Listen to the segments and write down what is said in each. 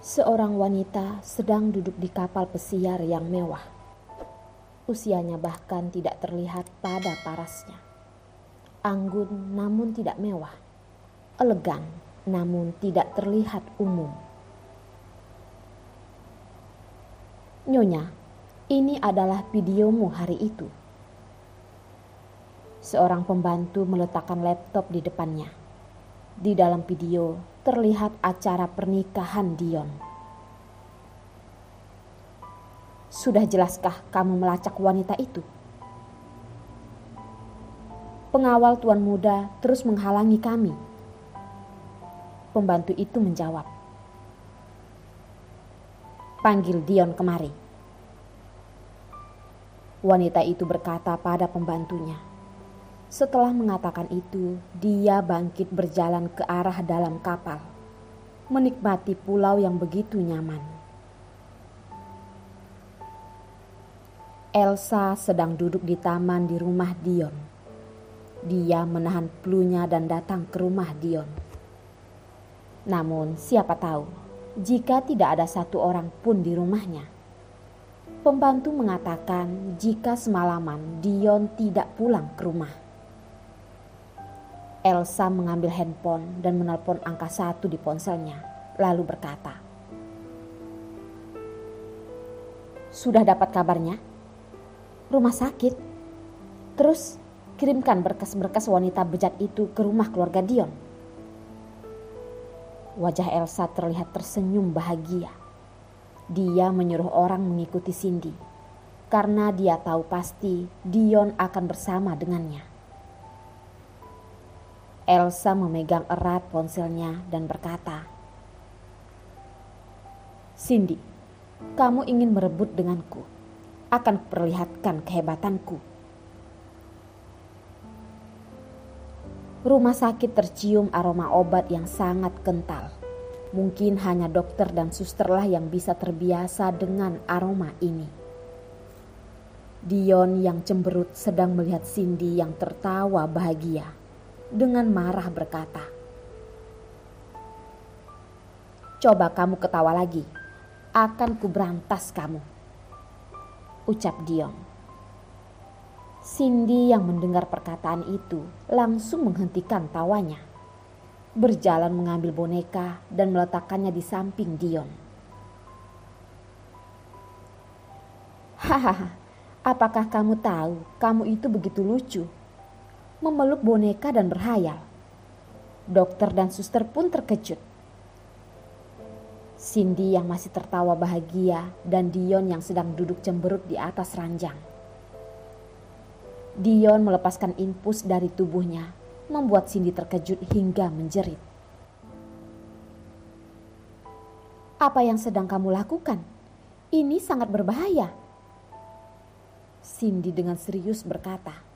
Seorang wanita sedang duduk di kapal pesiar yang mewah. Usianya bahkan tidak terlihat pada parasnya. Anggun namun tidak mewah. Elegan namun tidak terlihat umum. Nyonya, ini adalah videomu hari itu. Seorang pembantu meletakkan laptop di depannya. Di dalam video terlihat acara pernikahan Dion. Sudah jelaskah kamu melacak wanita itu? Pengawal tuan muda terus menghalangi kami. Pembantu itu menjawab. Panggil Dion kemari. Wanita itu berkata pada pembantunya. Setelah mengatakan itu, dia bangkit berjalan ke arah dalam kapal, menikmati pulau yang begitu nyaman. Elsa sedang duduk di taman di rumah Dion. Dia menahan flu-nya dan datang ke rumah Dion. Namun siapa tahu, jika tidak ada satu orang pun di rumahnya. Pembantu mengatakan jika semalaman Dion tidak pulang ke rumah. Elsa mengambil handphone dan menelpon angka 1 di ponselnya, lalu berkata, "Sudah dapat kabarnya? Rumah sakit. Terus kirimkan berkas-berkas wanita bejat itu ke rumah keluarga Dion." Wajah Elsa terlihat tersenyum bahagia. Dia menyuruh orang mengikuti Cindy, karena dia tahu pasti Dion akan bersama dengannya. Elsa memegang erat ponselnya dan berkata, "Cindy, kamu ingin merebut denganku. Akan kuperlihatkan kehebatanku." Rumah sakit tercium aroma obat yang sangat kental. Mungkin hanya dokter dan susterlah yang bisa terbiasa dengan aroma ini. Dion yang cemberut sedang melihat Cindy yang tertawa bahagia. Dengan marah berkata, "Coba kamu ketawa lagi, akan kuberantas kamu," ucap Dion. Cindy yang mendengar perkataan itu langsung menghentikan tawanya, berjalan mengambil boneka dan meletakkannya di samping Dion. "Hahaha, apakah kamu tahu kamu itu begitu lucu? Memeluk boneka dan berhayal." Dokter dan suster pun terkejut. Cindy yang masih tertawa bahagia dan Dion yang sedang duduk cemberut di atas ranjang. Dion melepaskan infus dari tubuhnya, membuat Cindy terkejut hingga menjerit. "Apa yang sedang kamu lakukan? Ini sangat berbahaya," Cindy dengan serius berkata.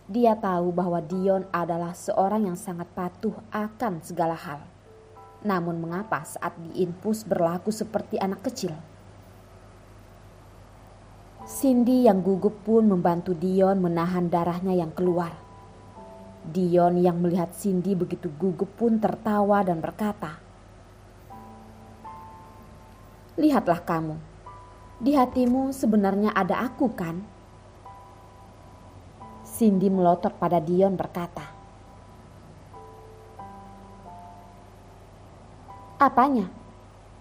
Dia tahu bahwa Dion adalah seorang yang sangat patuh akan segala hal. Namun mengapa saat diinfus berlaku seperti anak kecil? Cindy yang gugup pun membantu Dion menahan darahnya yang keluar. Dion yang melihat Cindy begitu gugup pun tertawa dan berkata, "Lihatlah kamu, di hatimu sebenarnya ada aku kan?" Cindy melotot pada Dion berkata, "Apanya?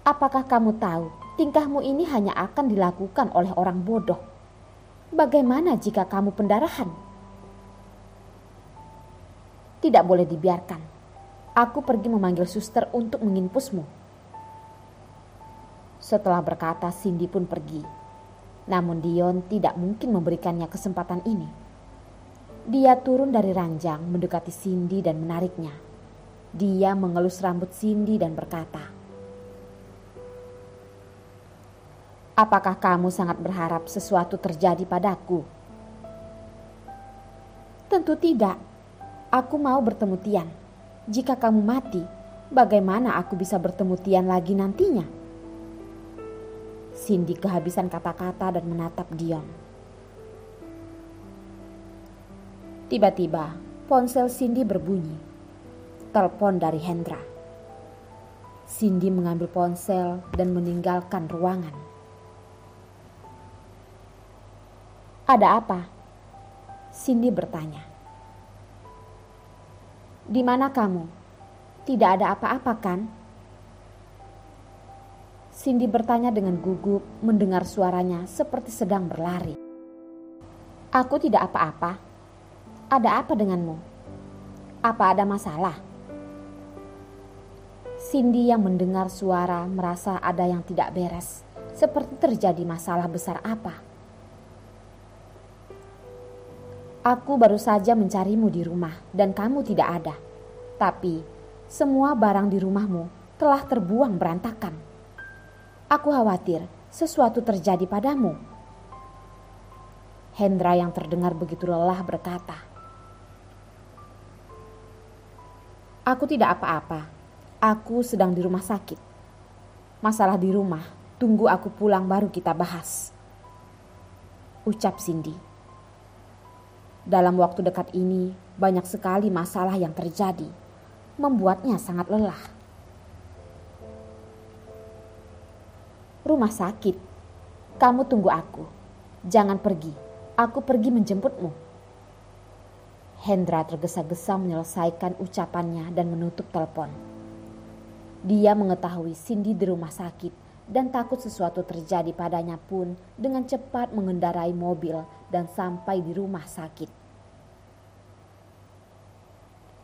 Apakah kamu tahu tingkahmu ini hanya akan dilakukan oleh orang bodoh? Bagaimana jika kamu pendarahan?" "Tidak boleh dibiarkan. Aku pergi memanggil suster untuk menginfusmu." Setelah berkata, Cindy pun pergi. Namun Dion tidak mungkin memberikannya kesempatan ini. Dia turun dari ranjang mendekati Cindy dan menariknya. Dia mengelus rambut Cindy dan berkata, "Apakah kamu sangat berharap sesuatu terjadi padaku?" "Tentu tidak. Aku mau bertemu Tian. Jika kamu mati, bagaimana aku bisa bertemu Tian lagi nantinya?" Cindy kehabisan kata-kata dan menatap Dion. Tiba-tiba ponsel Cindy berbunyi. Telepon dari Hendra. Cindy mengambil ponsel dan meninggalkan ruangan. "Ada apa?" Cindy bertanya. "Di mana kamu? Tidak ada apa-apa kan?" Cindy bertanya dengan gugup mendengar suaranya seperti sedang berlari. "Aku tidak apa-apa. Ada apa denganmu? Apa ada masalah?" Cindy yang mendengar suara merasa ada yang tidak beres, seperti terjadi masalah besar apa. "Aku baru saja mencarimu di rumah dan kamu tidak ada. Tapi semua barang di rumahmu telah terbuang berantakan. Aku khawatir sesuatu terjadi padamu." Hendra yang terdengar begitu lelah berkata, "Aku tidak apa-apa. Aku sedang di rumah sakit. Masalah di rumah, tunggu aku pulang baru kita bahas," ucap Cindy. Dalam waktu dekat ini banyak sekali masalah yang terjadi, membuatnya sangat lelah. "Rumah sakit? Kamu tunggu aku. Jangan pergi, aku pergi menjemputmu." Hendra tergesa-gesa menyelesaikan ucapannya dan menutup telepon. Dia mengetahui Cindy di rumah sakit dan takut sesuatu terjadi padanya pun dengan cepat mengendarai mobil dan sampai di rumah sakit.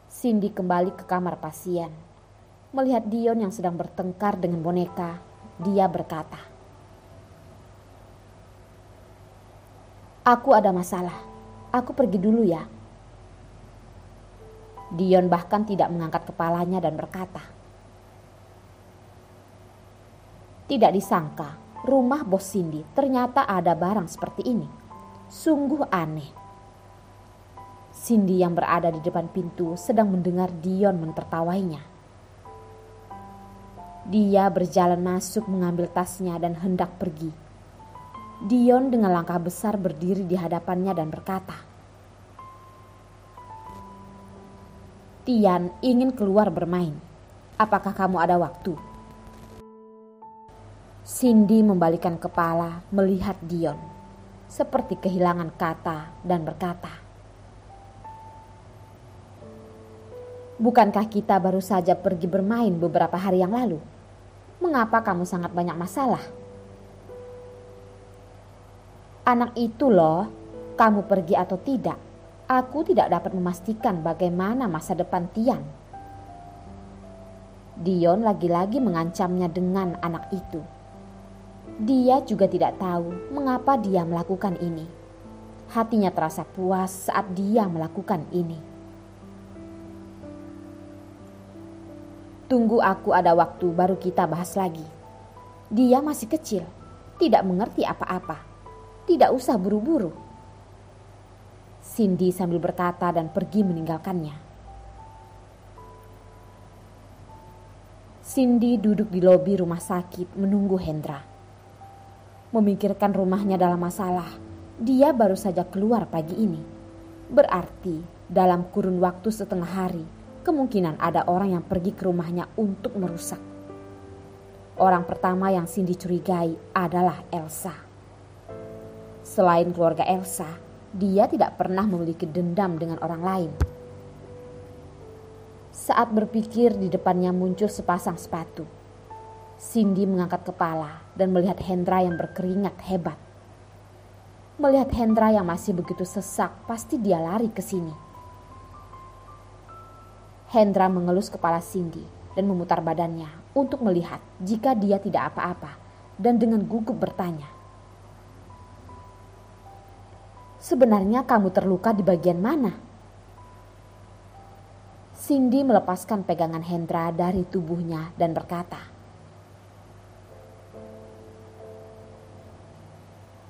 Cindy kembali ke kamar pasien. Melihat Dion yang sedang bertengkar dengan boneka, dia berkata, "Aku ada masalah. Aku pergi dulu ya." Dion bahkan tidak mengangkat kepalanya dan berkata, "Tidak disangka, rumah bos Cindy ternyata ada barang seperti ini. Sungguh aneh." Cindy yang berada di depan pintu sedang mendengar Dion menertawainya. Dia berjalan masuk mengambil tasnya dan hendak pergi. Dion dengan langkah besar berdiri di hadapannya dan berkata, "Tian ingin keluar bermain. Apakah kamu ada waktu?" Cindy membalikkan kepala melihat Dion, seperti kehilangan kata dan berkata, "Bukankah kita baru saja pergi bermain beberapa hari yang lalu? Mengapa kamu sangat banyak masalah?" "Anak itu loh, kamu pergi atau tidak, aku tidak dapat memastikan bagaimana masa depan Tian." Dion lagi-lagi mengancamnya dengan anak itu. Dia juga tidak tahu mengapa dia melakukan ini. Hatinya terasa puas saat dia melakukan ini. "Tunggu aku ada waktu baru kita bahas lagi. Dia masih kecil, tidak mengerti apa-apa. Tidak usah buru-buru." Cindy sambil berkata dan pergi meninggalkannya. Cindy duduk di lobi rumah sakit menunggu Hendra. Memikirkan rumahnya dalam masalah, dia baru saja keluar pagi ini. Berarti dalam kurun waktu setengah hari, kemungkinan ada orang yang pergi ke rumahnya untuk merusak. Orang pertama yang Cindy curigai adalah Elsa. Selain keluarga Elsa, dia tidak pernah memiliki dendam dengan orang lain. Saat berpikir, di depannya muncul sepasang sepatu. Cindy mengangkat kepala dan melihat Hendra yang berkeringat hebat. Melihat Hendra yang masih begitu sesak, pasti dia lari ke sini. Hendra mengelus kepala Cindy dan memutar badannya untuk melihat jika dia tidak apa-apa dan dengan gugup bertanya, "Sebenarnya kamu terluka di bagian mana?" Cindy melepaskan pegangan Hendra dari tubuhnya dan berkata,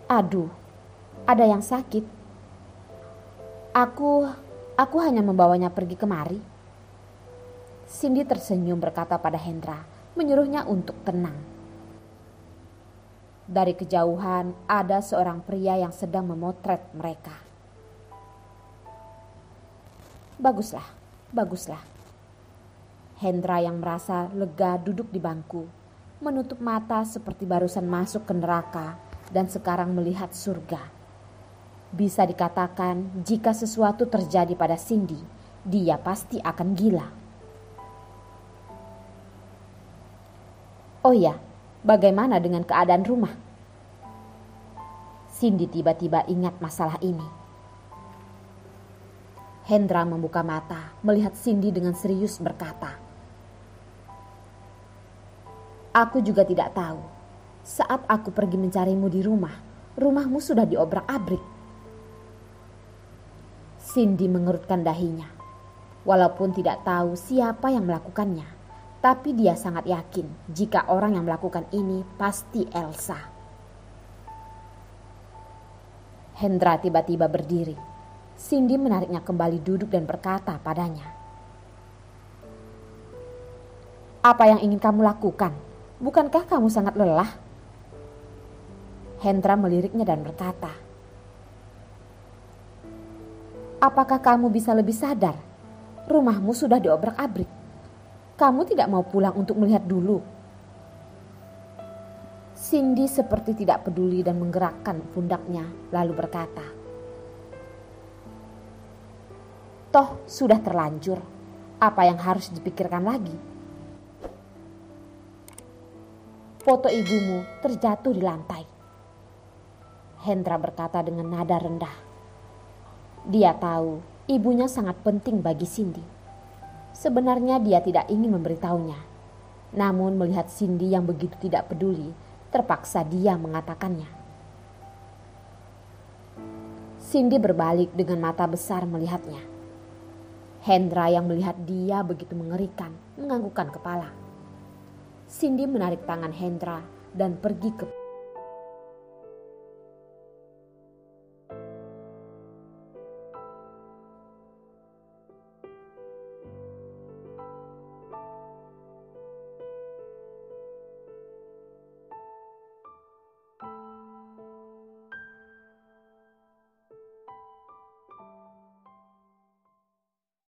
"Aduh, ada yang sakit. Aku hanya membawanya pergi kemari." Cindy tersenyum berkata pada Hendra, menyuruhnya untuk tenang. Dari kejauhan ada seorang pria yang sedang memotret mereka. Baguslah. Hendra yang merasa lega duduk di bangku, menutup mata seperti barusan masuk ke neraka dan sekarang melihat surga. Bisa dikatakan jika sesuatu terjadi pada Cindy, dia pasti akan gila. Oh ya, bagaimana dengan keadaan rumah? Cindy tiba-tiba ingat masalah ini. Hendra membuka mata, melihat Cindy dengan serius berkata, "Aku juga tidak tahu. Saat aku pergi mencarimu di rumah, rumahmu sudah diobrak-abrik." Cindy mengerutkan dahinya. Walaupun tidak tahu siapa yang melakukannya, tapi dia sangat yakin jika orang yang melakukan ini pasti Elsa. Hendra tiba-tiba berdiri. Cindy menariknya kembali duduk dan berkata padanya, "Apa yang ingin kamu lakukan? Bukankah kamu sangat lelah?" Hendra meliriknya dan berkata, "Apakah kamu bisa lebih sadar? Rumahmu sudah diobrak-abrik. Kamu tidak mau pulang untuk melihat dulu?" Cindy seperti tidak peduli dan menggerakkan pundaknya lalu berkata, "Toh sudah terlanjur, apa yang harus dipikirkan lagi? Foto ibumu terjatuh di lantai." Hendra berkata dengan nada rendah. Dia tahu ibunya sangat penting bagi Cindy. Sebenarnya dia tidak ingin memberitahunya. Namun melihat Cindy yang begitu tidak peduli, terpaksa dia mengatakannya. Cindy berbalik dengan mata besar melihatnya. Hendra yang melihat dia begitu mengerikan, menganggukkan kepala. Cindy menarik tangan Hendra dan pergi ke